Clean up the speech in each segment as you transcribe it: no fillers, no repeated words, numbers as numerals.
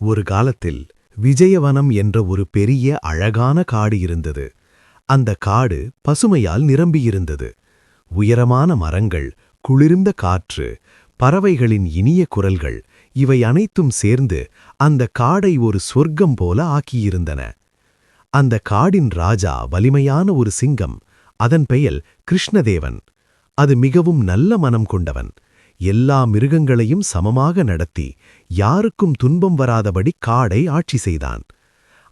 ஒரு காலத்தில் விஜயவனம் என்ற ஒரு பெரிய அழகான காடு இருந்தது. அந்த காடு பசுமையால் நிரம்பியிருந்தது. உயரமான மரங்கள், குளிர்ந்த காற்று, பறவைகளின் இனிய குரல்கள் இவை அனைத்தும் சேர்ந்து அந்த காடை ஒரு சொர்க்கம் போல ஆக்கியிருந்தன. அந்த காடின் ராஜா வலிமையான ஒரு சிங்கம். அதன் பெயர் கிருஷ்ணதேவன். அது மிகவும் நல்ல மனம் கொண்டவன். எல்லா மிருகங்களையும் சமமாக நடத்தி யாருக்கும் துன்பம் வராதபடி காடை ஆட்சி செய்தான்.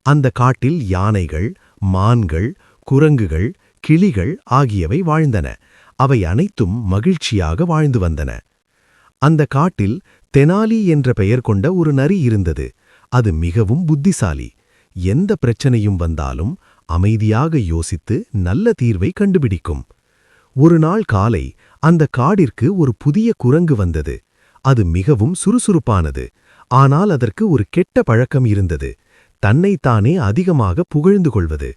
அந்த காட்டில் யானைகள், மான்கள், குரங்குகள், கிளிகள் ஆகியவை வாழ்ந்தன. அவை அனைத்தும் மகிழ்ச்சியாக வாழ்ந்து வந்தன. அந்த காட்டில் தெனாலி என்ற பெயர் கொண்ட ஒரு நரி இருந்தது. அது மிகவும் புத்திசாலி. எந்த பிரச்சனையும் வந்தாலும் அமைதியாக யோசித்து நல்ல தீர்வை கண்டுபிடிக்கும். ஒரு நாள் காலை அந்த காடிற்கு ஒரு புதிய குரங்கு வந்தது. அது மிகவும் சுறுசுறுப்பானது. ஆனால் அதற்கு ஒரு கெட்ட பழக்கம் இருந்தது. தன்னைத்தானே அதிகமாக புகழ்ந்து கொள்வது.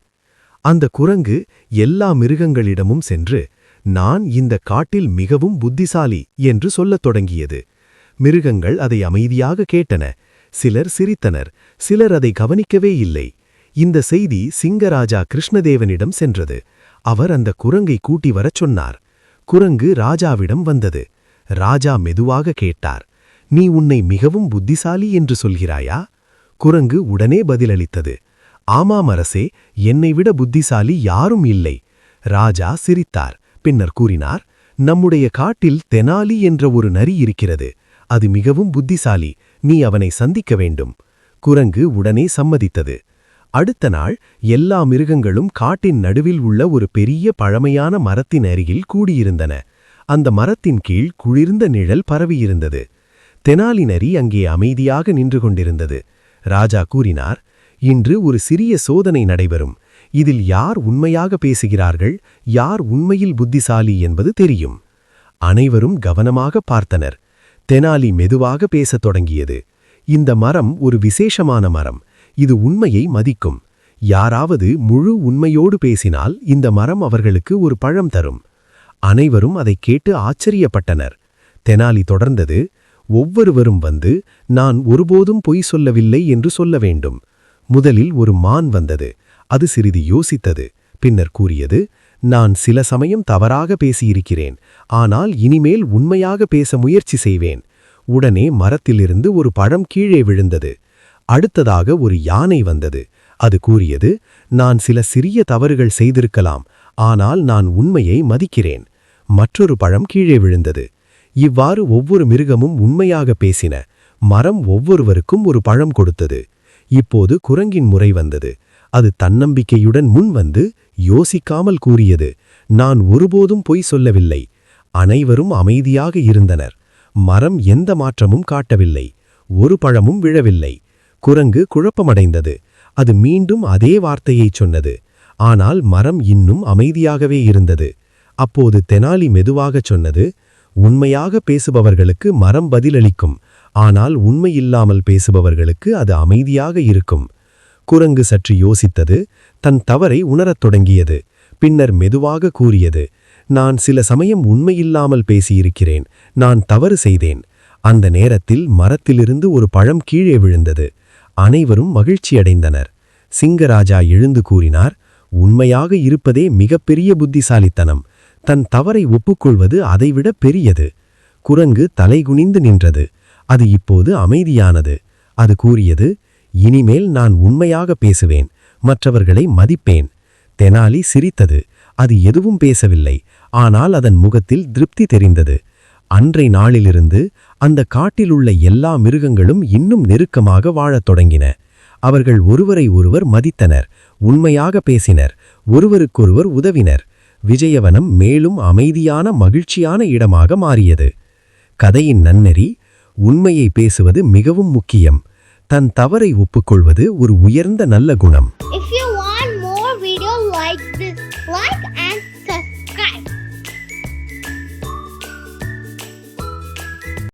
அந்த குரங்கு எல்லா மிருகங்களிடமும் சென்று, நான் இந்த காட்டில் மிகவும் புத்திசாலி என்று சொல்லத் தொடங்கியது. மிருகங்கள் அதை அமைதியாக கேட்டன. சிலர் சிரித்தனர், சிலர் அதை கவனிக்கவே இல்லை. இந்த செய்தி சிங்கராஜா கிருஷ்ணதேவனிடம் சென்றது. அவர் அந்த குரங்கை கூட்டி வரச் சொன்னார். குரங்கு ராஜாவிடம் வந்தது. ராஜா மெதுவாக கேட்டார், நீ உன்னை மிகவும் புத்திசாலி என்று சொல்கிறாயா? குரங்கு உடனே பதிலளித்தது, ஆமாம் அரசே, என்னை விட புத்திசாலி யாரும் இல்லை. ராஜா சிரித்தார். பின்னர் கூறினார், நம்முடைய காட்டில் தெனாலி என்ற ஒரு நரி இருக்கிறது. அது மிகவும் புத்திசாலி. நீ அவனை சந்திக்க வேண்டும். குரங்கு உடனே சம்மதித்தது. அடுத்த நாள் எல்லா மிருகங்களும் காட்டின் நடுவில் உள்ள ஒரு பெரிய பழமையான மரத்தின் அருகில் கூடியிருந்தன. அந்த மரத்தின் கீழ் குளிர்ந்த நிழல் பரவியிருந்தது. தெனாலி நரி அங்கே அமைதியாக நின்று கொண்டிருந்தது. ராஜா கூறினார், இன்று ஒரு சிறிய சோதனை நடைபெறும். இதில் யார் உண்மையாக பேசுகிறார்கள், யார் உண்மையில் புத்திசாலி என்பது தெரியும். அனைவரும் கவனமாக பார்த்தனர். தெனாலி மெதுவாக பேசத் தொடங்கியது. இந்த மரம் ஒரு விசேஷமான மரம். இது உண்மையை மதிக்கும். யாராவது முழு உண்மையோடு பேசினால் இந்த மரம் அவர்களுக்கு ஒரு பழம் தரும். அனைவரும் அதைக் கேட்டு ஆச்சரியப்பட்டனர். தெனாலி தொடர்ந்தது, ஒவ்வொருவரும் வந்து, நான் ஒருபோதும் பொய் சொல்லவில்லை என்று சொல்ல வேண்டும். முதலில் ஒரு மான் வந்தது. அது சிறிது யோசித்தது. பின்னர் கூறியது, நான் சில சமயம் தவறாக பேசியிருக்கிறேன். ஆனால் இனிமேல் உண்மையாக பேச முயற்சி செய்வேன். உடனே மரத்திலிருந்து ஒரு பழம் கீழே விழுந்தது. அடுத்ததாக ஒரு யானை வந்தது. அது கூறியது, நான் சில சிறிய தவறுகள் செய்திருக்கலாம், ஆனால் நான் உண்மையை மதிக்கிறேன். மற்றொரு பழம் கீழே விழுந்தது. இவ்வாறு ஒவ்வொரு மிருகமும் உண்மையாக பேசின. மரம் ஒவ்வொருவருக்கும் ஒரு பழம் கொடுத்தது. இப்போது குரங்கின் முறை வந்தது. அது தன்னம்பிக்கையுடன் முன் வந்து யோசிக்காமல் கூறியது, நான் ஒருபோதும் பொய் சொல்லவில்லை. அனைவரும் அமைதியாக இருந்தனர். மரம் எந்த மாற்றமும் காட்டவில்லை. ஒரு பழமும் விழவில்லை. குரங்கு குழப்பமடைந்தது. அது மீண்டும் அதே வார்த்தையைச் சொன்னது. ஆனால் மரம் இன்னும் அமைதியாகவே இருந்தது. அப்போது தெனாலி மெதுவாகச் சொன்னது, உண்மையாக பேசுபவர்களுக்கு மரம் பதிலளிக்கும். ஆனால் உண்மையில்லாமல் பேசுபவர்களுக்கு அது அமைதியாக இருக்கும். குரங்கு சற்று யோசித்தது. தன் தவறை உணரத் தொடங்கியது. பின்னர் மெதுவாக கூறியது, நான் சில சமயம் உண்மையில்லாமல் பேசியிருக்கிறேன். நான் தவறு செய்தேன். அந்த நேரத்தில் மரத்திலிருந்து ஒரு பழம் கீழே விழுந்தது. அனைவரும் மகிழ்ச்சியடைந்தனர். சிங்கராஜா எழுந்து கூறினார், உண்மையாக இருப்பதே மிகப்பெரிய புத்திசாலித்தனம். தன் தவறை ஒப்புக்கொள்வது அதைவிட பெரியது. குரங்கு தலைகுனிந்து நின்றது. அது இப்போது அமைதியானது. அது கூறியது, இனிமேல் நான் உண்மையாக பேசுவேன். மற்றவர்களை மதிப்பேன். தெனாலி சிரித்தது. அது எதுவும் பேசவில்லை. ஆனால் அதன் முகத்தில் திருப்தி தெரிந்தது. அன்றை நாளிலிருந்து அந்த காட்டிலுள்ள எல்லா மிருகங்களும் இன்னும் நெருக்கமாக வாழத் தொடங்கின. அவர்கள் ஒருவரை ஒருவர் மதித்தனர், உண்மையாக பேசினர், ஒருவருக்கொருவர் உதவினர். விஜயவனம் மேலும் அமைதியான மகிழ்ச்சியான இடமாக மாறியது. கதையின் நன்னெறி, உண்மையை பேசுவது மிகவும் முக்கியம். தன் தவறை ஒப்புக்கொள்வது ஒரு உயர்ந்த நல்ல குணம்.